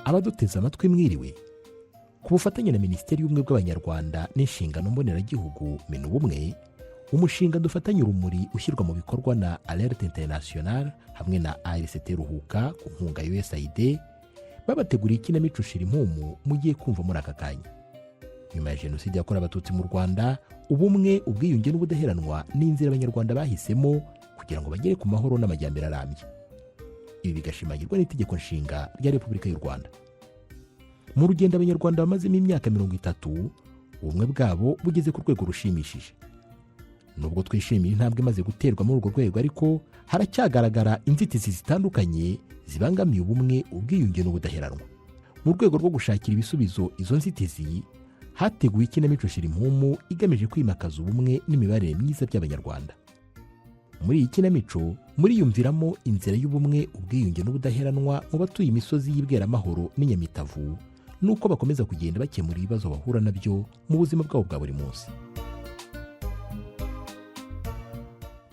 abaduteze amatwi mwiriwe. Ku bufatanye na Minisiteri y'Ubumwe bw'Abanyarwanda n'inshingano mboneragihugu Minubumwe, umushinga dufatanye urumuri ushyirwa mu bikorwa na Alerte International hamwe na ARCT Ruhuka ku nkunga ya USAID babateguriye ikinamico Shira Impumu mugiye kumva muri aka kanya. Nyuma ya Jenoside yakorewe Abatutsi mu Rwanda, ubumwe, ubwiyunge n'ubudaheranwa n'inzira Abanyarwanda bahisemo kugira ngo bagere ku mahoro n'amajyambere arambye. Ibi bigashimagirwa n'itegeko nshinga rya Repubulika y'u Rwanda. Mu rugendo Abanyarwanda bamazemo imyaka 30, ubumwe bwabo bugeze ku rwego rushimishije. Nubwo twishimiye intambwe imaze guterwa muri urwo rwego, ariko haracyagaragara inzitizi zitandukanye zibangamiye ubumwe, ubwiyunge n'ubudaheranwa. Mu rwego rwo gushakira ibisubizo izo nzitizi, hateguwe ikinamico Shira Impumu igamije kwimakaza ubumwe n'imibanire myiza by'Abanyarwanda. Muri iyi kinamico muriyumviramo inzira y'ubumwe, ubwiyunge n'ubudaheranwa mu batuye imisozi y'Ibweramahoro n'Inyamitavu, nuko bakomeza kugenda bakemura ibibazo bahura nabyo mu buzima bwabo bwa buri munsi.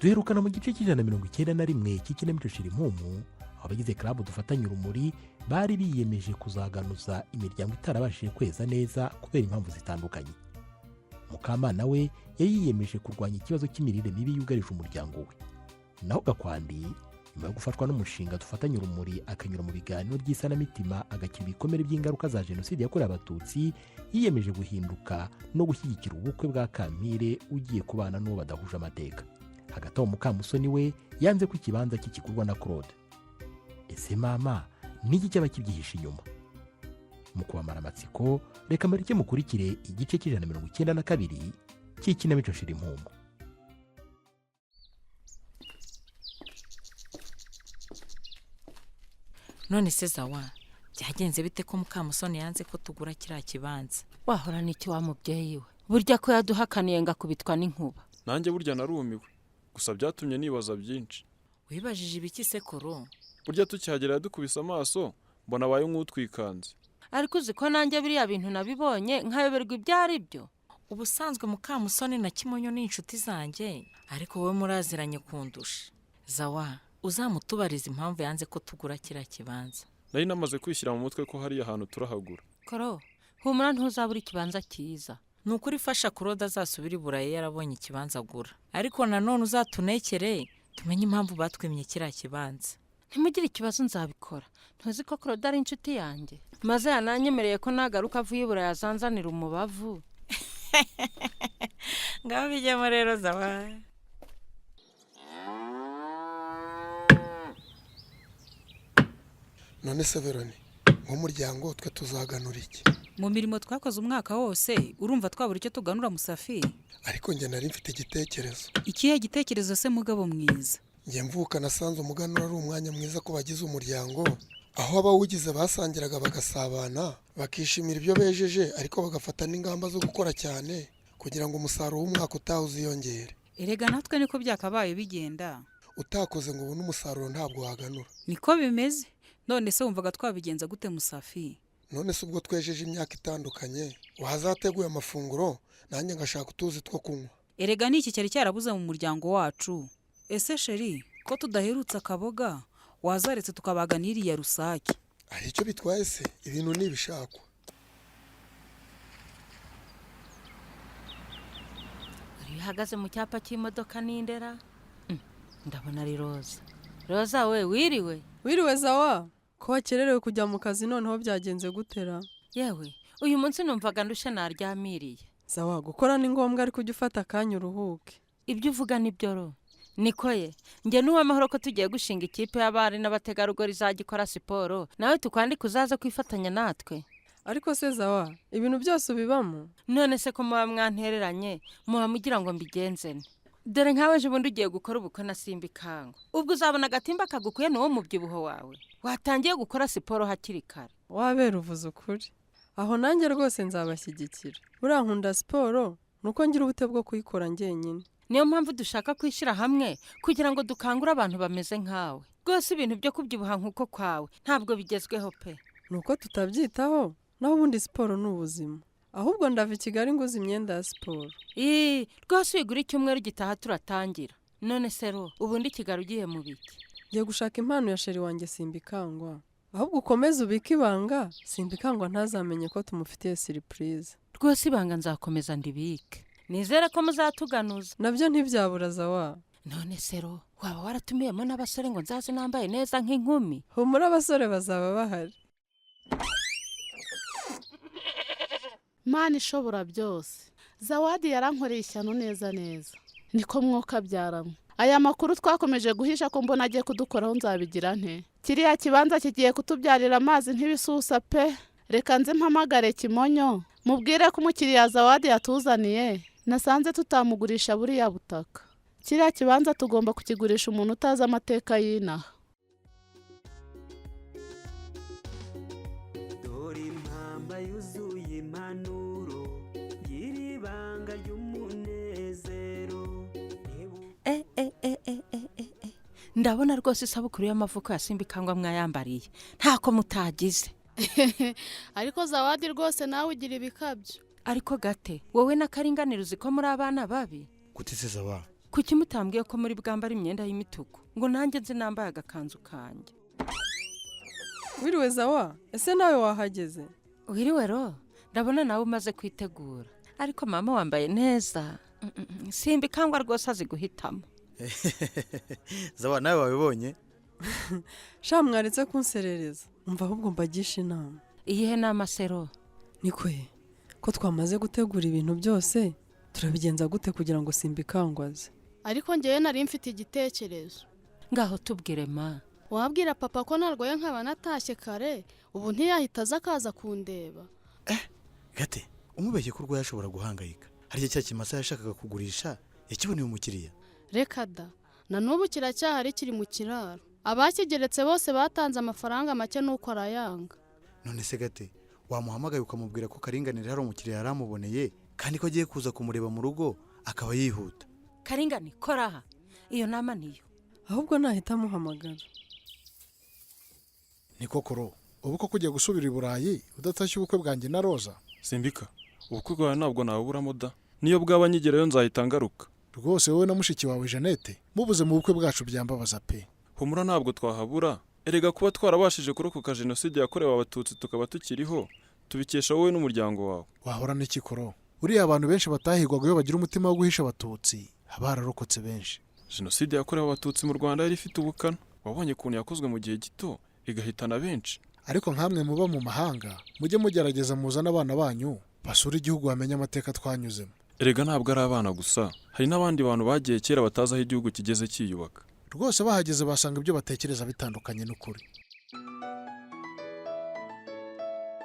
Duherukana mu gice cy'191 cy'ikinamico Shira Impumu, abagize club dufatanye urumuri bari biyemeje kuzaganuza imiryango itarabashije kweza neza kubera impamvu zitandukanye. Mukamana we yiyemeje kurwanya ikibazo cy'imirire mibi yugarije umuryango we. Naho Gakwandi, nyuma yo gufashwa n'umushinga dufatanye urumuri akanyura mu biganiro by'isanamitima agakira ibikomere by'ingaruka za Jenoside yakorewe Abatutsi, yiyemeje guhinduka no gushyigikira ubukwe bwa Kampire ugiye kubana n'uwo badahuje amateka. Hagati aho Mukamusoni we yanze ko ikibanza kikigurwa na Claude. Ese mama niki cyaba kibyihishe inyuma? Mu kubamara amatsiko, reka mbarike mukurikire igice cy'192 cy'ikinamico Shira Impumu. None se Zawa, byagenze bite ko Mukamusoni yanze ko tugura kiriya kibanza? Wahora n'iki wa mubyeyi we, burya ko yaduhakaniye ngakubitwa n'inkuba. Nanjye burya narumiwe, gusa byatumye nibaza byinshi. Wibajije ibiki se Koro? Burya tukihagera yadukubise amaso, mbona abaye nk'utwikanze. Ariko uzi ko nanjye biriya bintu nabibonye nkayoberwa ibyari byo. Ubusanzwe Mukamusoni na Kimonyo ni inshuti zanjye, ariko wowe muraziranye kundusha. Zawa, uzamutubariza impamvu yanze ko tugura kiriya kibanza. Nari namaze kwishyira mu mutwe ko hari ahantu turahagura. Koro, humura ntuzabura ikibanza cyiza. Nukuri fasha Claude azasubira i Burayi yarabonye ikibanza agura. Ariko nanone uzatunekere tumenye impamvu batwimye kiriya kibanza. Ntimugire ikibazo nzabikora. Ntuzi ko Claude ari inshuti yanjye, maze yananyemereye ko nagaruka avuye i Burayi azanzanira umubavu. Ngaho bijyemo rero Zawa. None se Veroni, nk'umuryango twe tuzaganura iki? Mu mirimo twakoze umwaka wose, urumva twabura icyo tuganura Musafiri? Ariko njye nari mfite igitekerezo. Ikihe gitekerezo se mugabo mwiza? Njye mvuka nasanze umuganura ari umwanya mwiza ko bagize umuryango, aho abawugize basangiraga bagasabana, bakishimira ibyo bejeje, ariko bagafata n'ingamba zo gukora cyane kugira ngo umusaruro w'umwaka utaha uziyongere. Erega natwe niko byakabaye bigenda. Utakoze ngo ubone umusaruro ntabwo waganura. Niko bimeze. None se wumvaga twabigenza gute Musafiri? None se ubwo twejeje imyaka itandukanye, wazateguye amafunguro, nanjye ngashaka utuzi two kunywa. Erega niki cyari cyarabuze mu muryango wacu? Ese sheri, ko tudaherutse akaboga, wazaretse tukabaga n'iriya rusake? Ari icyo bitwaye se, ibintu nibishakwa. Uhagaze mu cyapa cy'imodoka n'indera. Ndabona ari Roza. Roza we wiriwe? Wiriwe Zawa, ko wakererewe kujya mu kazi noneho byagenze gutera? Yewe, uyu munsi numvaga ndushe naryamiriye. Zawa, gukora ni ngombwa ariko ujye ufata akanya uruhuke. Ibyo uvuga ni byo ro. Niko ye, njye n'uwamahoro ko tugiye gushinga ikipe y'abari n'abategarugori izagikora siporo, nawe tukwandika uzaza kwifatanya natwe. Ariko se Zawa, ibintu byose ubibamo? None se ko muba mwantereranye, muba mugira ngo mbigenzene. Dore nkawe je bundi ugiye gukora ubukwe na Simba Ikango. Ubwo uzabona agatimba kagukuye n'uwo mubyibuho wawe. Watangiye gukora siporo hakiri kare. Wabera uvuze ukuri. Aho nanjye rwose nzabashyigikira. Urankunda siporo, nuko ngira ubute bwo kuyikora njyenyine. Niyo mpamvu dushaka kwishira hamwe kugira ngo dukangure abantu bameze nkawe. Rwose ibintu byo kubyibuha nkuko kwawe ntabwo bigezweho pe. Nuko tutabyitaho, naho ubundi siporo ni ubuzima. Ahubwo ndava i Kigali nguze imyenda ya siporo. Rwose wigura icyumweru gitaha turatangira. None se ro, ubundi Kigali ugiye mu biki? Ngiye gushaka impano ya sheri wanjye Simba Ikangwa. ahubwo ukomeze ubike ibanga simbikangwa ntazamenye ko tumufitiye surprise. rwose ibanga nzakomeza ndibike, nizere ko muzatuganuza. Nabyo ntibyabura Zawa. none sero waba waratumiyemo n'abasore ngo nzaze nambaye neza nk'inkumi? Humura abasore bazaba bahari. Mana ishobora byose, Zawadi yarankoreye ishyano neza neza, niko mwuka byaramwe. Aya makuru twakomeje guhisha ko mbona agiye kudukoraho nzabigira nte? Kiriya kibanza kigiye kutubyarira amazi ntibisusa pe. Reka nze mpamagare Kimonyo mubwire ko umukiriya Zawadi yatuzaniye nasanze tutamugurisha buriya butaka. Kiriya kibanza tugomba kukigurisha umuntu utazi amateka y'inaha. dore impamba yuzuye impanuro y'ibanga ry'umunezero. ndabona rwose isabukuru y'amavuko ya Simbikangwa mwayambariye ntako mutagize. Ariko Zawadi rwose nawe ugira ibikabyo. ariko gate wowe na Karinganire uzi ko muri abana babi? Gutise Zawa. kuki mutambwiye ko muri bwambara imyenda y'imituku ngo nanjye nzi nambaye agakanzu kanjye? Wiriwe Zawa, ese nawe wahageze? Wiriwe ro, ndabona nawe umaze kwitegura. Ariko mama wambaye neza. Simbikangwa rwose azi guhitamo. Zawa nawe wabibonye? Sha mwaretse kunserereza. Umva ahubwo mbagisha inama. Iyihe nama sero? Nikwe, ko twamaze gutegura ibintu byose, turabigenza gute kugira ngo Simbikangwa aze? Ariko ngewe nari mfite igitekerezo. Ngaho tubwire ma. Wabwira papa ko narwaye nkaba natashye kare, ubu ntiyahita aza akaza kundeba. Gate, umubeshye ko urwaye ashobora guhangayika. Hari cya kimasa yashakaga kugurisha, yakiboneye umukiriya. Reka da, na n'ubu kiracyahari kiri mu kiraro. Abakigeretse bose batanze amafaranga make nuko arayanga. None se Gate, wamuhamagaye ukamubwira ko Karinganire hari umukiriya yaramuboneye kandi ko agiye kuza kumureba mu rugo akaba yihuta. Karingani koraha. Iyo nama niyo. Ahubwo nahita muhamagara. Niko koro, ubu ko kujya gusubira i Burayi udatashye ubukwe bwanjye na Roza? Simbika, ubukwe bwawe ntabwo nabuburamo da. Niyo bwaba nyigerayo nzahita ngaruka. Rwose wowe na mushiki wawe Jeannette mubuze mu bukwe bwacu byambabaza pe. Humura ntabwo twahabura. Erega kuba twarabashije kurokoka jenoside yakorewe abatutsi tukaba tukiriho, tubikesha wowe n'umuryango wawe. Wahora n'iki koro? Uriya abantu benshi batahigwaga iyo bagira umutima wo guhisha abatutsi, abararokotse benshi. Jenoside yakorewe abatutsi mu Rwanda yari ifite ubukana. Wabonye kuntu yakozwe mu gihe gito igahitana benshi. Ariko nkamwe muba mu mahanga, mujye mugerageza muzana abana banyu basura igihugu bamenye amateka twanyuzemo. Erega ntabwo ari abana gusa, hari n'abandi bantu bagiye kera batazi aho igihugu kigeze cyiyubaka. Rwose bahageze basanga ibyo batekereza bitandukanye n'ukuri.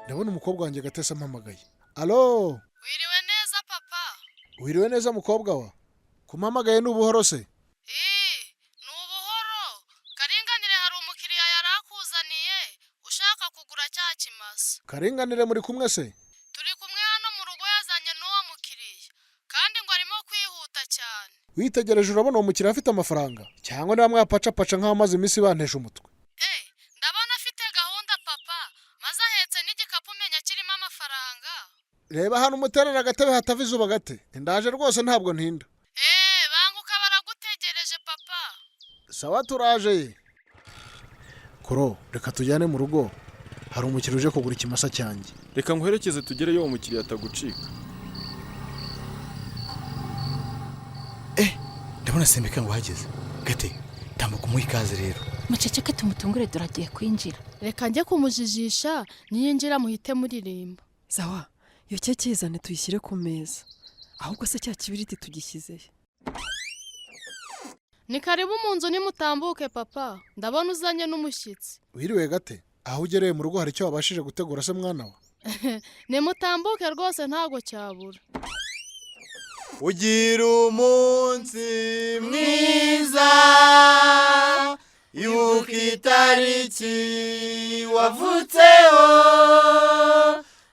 Ndabona umukobwa wanjye Gatesa mpamagaye. Allo? Wiriwe neza papa. Wiriwe neza mukobwa wa? Kumpamagaye n'ubuhoro se? N'ubuhoro. Karinganire hari umukiriya yarakuzaniye ushaka kugura cya kimasa. Karinganire muri kumwe se? Turi kumwe hano mu rugo yazanye n'uwo mukiriya kandi ngo arimo kwihuta cyane. Witegereje urabona uwo mukiriya afite amafaranga cyangwa niba mwapacapaca nk'aho amaze iminsi bantesha umutwe? Ndabona afite gahunda papa, maze ahetse n'igikapu umenya kirimo amafaranga. Reba hano umuterera agatebe hatava izuba gate. Ndaje rwose ntabwo ntinda. Banguka baragutegereje papa. Sawa turaje. Koro, reka tujyane mu rugo. Hari umukiriya uje kugura ikimasa cyanjye. Reka nguherekeze tugereyo uwo mukiriya atagucika. Ndabona Simbikangwa hageze. Gate, tambuka umuhe ikaze rero. Muceceke tumutungure duragiye kwinjira. Reka njye kumujijisha niyinjira muhite muririmba. Zawa, iyo cye kizane tuyishyire ku meza. Ahubwo se cya kibiriti tugishyize. Ni karibu mu nzu nimutambuke papa. Ndabona uzanye n'umushyitsi. Wiriwe Gate, aho ugereye mu rugo hari icyo wabashije gutegura se mwana wa? Nimutambuke rwose ntago cyabura. Ugira umunsi mwiza, ibuka itariki wavutseho.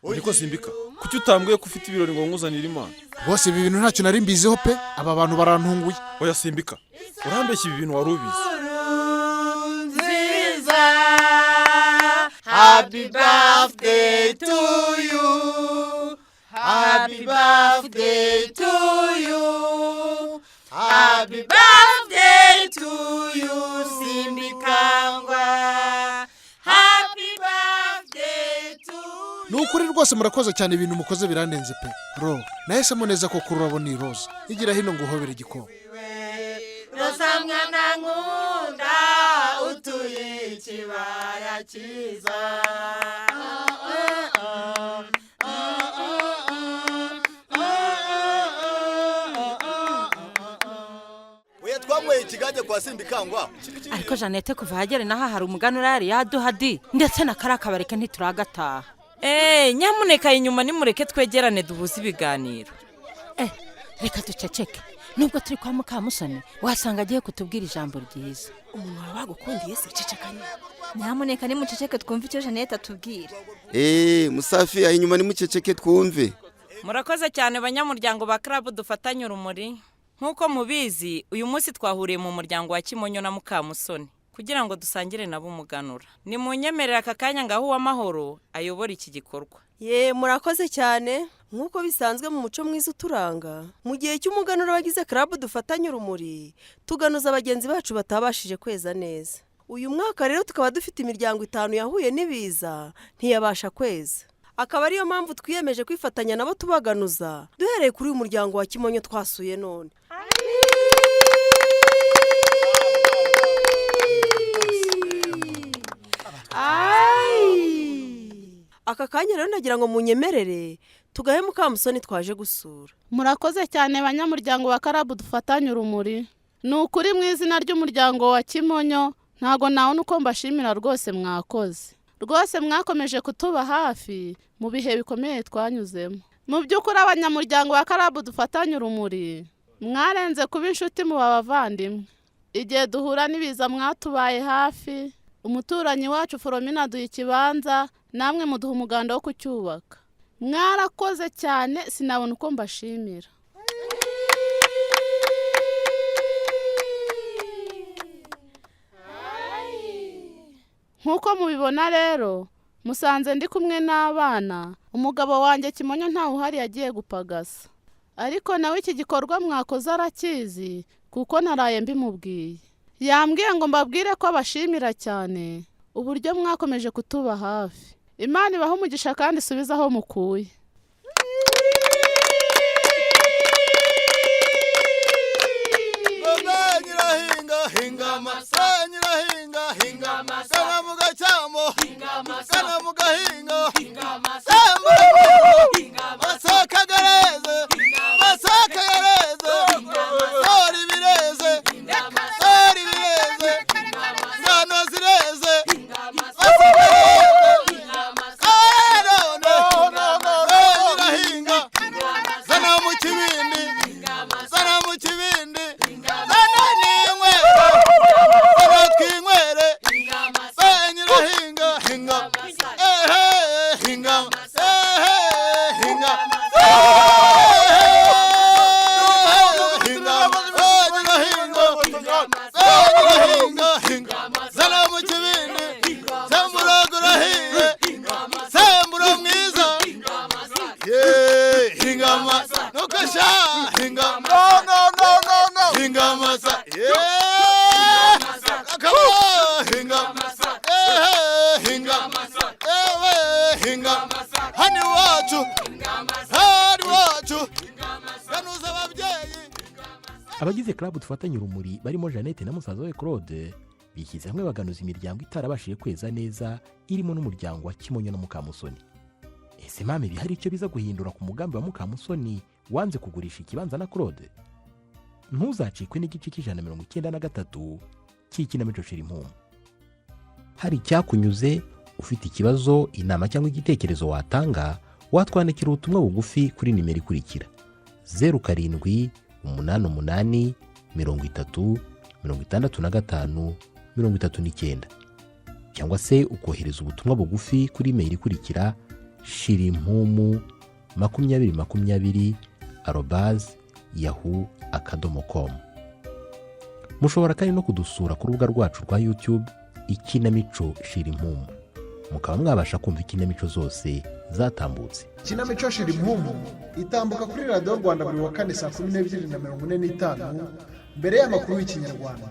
Niko Simbika, kuki utambwiye ko ufite ibirori ngo nkuzanire Imana? Bose ibi bintu ntacyo nari mbiziho pe, aba bantu barantunguye. Oya Simbika, urambeshya ibi bintu wari ubizi. Happy birthday to you. Happy birthday to you. Happy birthday to you, Simbikangwa. Happy ukuri rwose murakoze cyane, ibintu mukoze birandenze pe. Ro nahisemo neza ko kuri urabona iyi roza igira hino ngo uhobere igikoma. roza mwana nkunda utuye ikibaya cyiza. Twanyweye ikigage kwa Simbikangwa. Ariko Janete kuva hagere naha hari umuganura yari yaduhadi ndetse na karakabareke ntituragataha. Nyamuneka inyuma nimureke twegerane duhuze ibiganiro. Reka duceceke. Nubwo turi kwa Mukamusoni wasanga agiye kutubwira ijambo ryiza. Umuntu wabagukundiye se cecekanye. Nyamuneka nimuceceke twumve icyo Janete atubwira. Musafi inyuma nimuceceke twumve. Murakoze cyane banyamuryango ba club dufatanye urumuri. Nkuko mubizi uyu munsi twahuriye mu muryango wa Kimonyo na Mukamusoni kugira ngo dusangire nabo umuganura. Ni munyemerera aka kanya ngaho w'amahoro ayobora iki gikorwa. Murakoze cyane. Nkuko bisanzwe mu muco mwiza uturanga, mu gihe cy'umuganura wagize club dufatanye urumuri, tuganuza abagenzi bacu batabashije kweza neza. Uyu mwaka rero tukaba dufite imiryango 5 yahuye n'ibiza ntiyabasha kweza. Akaba ariyo mpamvu twiyemeje kwifatanya nabo tubaganuza duhereye kuri uyu muryango wa Kimonyo twasuye none. Aka kanya rero nagira ngo munyemerere tugahe Mukamusoni twaje gusura. Murakoze cyane banyamuryango wa Karabu dufatanye urumuri. Ni ukuri mu izina ry'umuryango wa Kimonyo ntago nawe uko mbashimira rwose mwakoze. Rwose mwakomeje kutuba hafi mu bihe bikomeye twanyuzemo. Mu by'ukuri abanyamuryango wa Karabu dufatanye urumuri mwarenze kuba inshuti mu bavandimwe. Igihe duhura n'ibiza mwatubaye hafi, umuturanyi wacu Foromina duha ikibanza, namwe muduha umuganda wo kucyubaka. Mwarakoze cyane sinabona uko mbashimira. Nkuko mubibona rero musanze ndi kumwe n'abana, umugabo wanjye Kimonyo ntawe uhari yagiye gupagasa. Ariko nawe iki gikorwa mwakoze arakizi kuko naraye mbimubwiye. Yambwiye ngo mbabwire ko abashimira cyane uburyo mwakomeje kutuba hafi. Imana ibaho umugisha kandi isubiza aho mukuye. Sana mugachamo, sana mugahingo, masaka gareze, masaka gareze, sori bireze, ngano zireze, sana mu kibindi, sana mu kibindi, sana n'inywero, sana twinywere, Abagize club dufatanye urumuri barimo Janete na musaza we Claude bishyize hamwe baganuza imiryango itarabashije kweza neza irimo n'umuryango wa Kimonyo na Mukamusoni. Ese mame bihari icyo biza guhindura ku mugambi wa Mukamusoni wanze kugurisha ikibanza na Claude? Ntuzacikwe n'igice cy'193 cy'ikinamico Shirimpumu. Hari cyakunyuze, ufite ikibazo, inama cyangwa igitekerezo watanga, watwandikira ubutumwa bugufi kuri nimero ikurikira: 0788 30 65 39 cyangwa se ukohereza ubutumwa bugufi kuri email ikurikira: shirimpumu2020@yahoo.com. Mushobora kandi no kudusura ku rubuga rwacu rwa YouTube Ikinamico Shirimpumu, mukaba mwabasha kumva ikinamico zose zatambutse. Ikinamico Shirimpumu itambuka kuri Radio Rwanda buri wa kane saa 12:45 mbere y'amakuru y'Ikinyarwanda.